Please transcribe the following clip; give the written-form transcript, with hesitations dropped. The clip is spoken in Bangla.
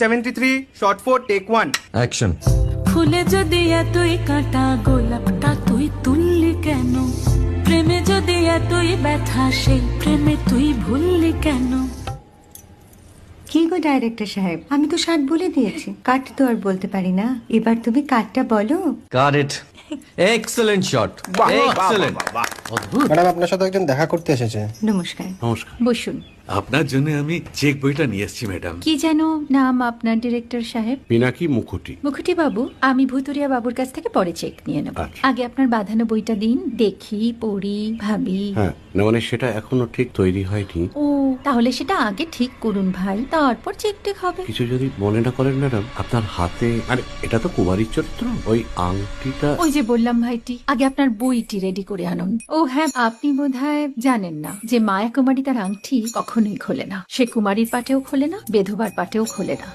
73 shot 4 take 1 অ্যাকশন। ফুলে যদি এতই কাঁটা গোলাপটা তুই তুললি কেন? প্রেমে যদি এতই ব্যথা সেই প্রেমে তুই ভুললি কেন? কি গো ডাইরেক্টর সাহেব, আমি তো 60 বলে দিয়েছি, কাট তো আর বলতে পারি না। এবার তুমি কাটটা বলো। Got it. Excellent shot, excellent. Madam আপনার সাথে একজন দেখা করতে এসেছে। নমস্কার, নমস্কার। বসুন। আপনার জন্য আমি চেক বইটা নিয়ে এসেছি ম্যাডাম। কি যেন নাম আপনার ডিরেক্টর সাহেব? পিনাকি মুখোটি। মুখুটি বাবু, আমি ভুতুরিয়া বাবুর কাছ থেকে পরে চেক নিয়ে নেব। আচ্ছা। আগে আপনার বাঁধানো বইটা দিন, দেখি, পড়ি, ভাবি। হ্যাঁ না মানে সেটা এখনো ঠিক তৈরি হয়নি। ও, তাহলে সেটা আগে ঠিক করুন ভাই, তারপর চেক টেক হবে। কিছু যদি মনে না করেন ম্যাডাম, আপনার হাতে আরে এটা তো কুমারীর চরিত্র, ওই আংটিটা। ওই যে বললাম ভাইটি, আগে আপনার বইটি রেডি করে আনুন। ও হ্যাঁ, আপনি বোধহয় জানেন না যে মায়া কুমারী তার আংটি কখনোই খোলে না। সে কুমারীর পাটেও খোলে না, বেধবার পাটেও খোলে না।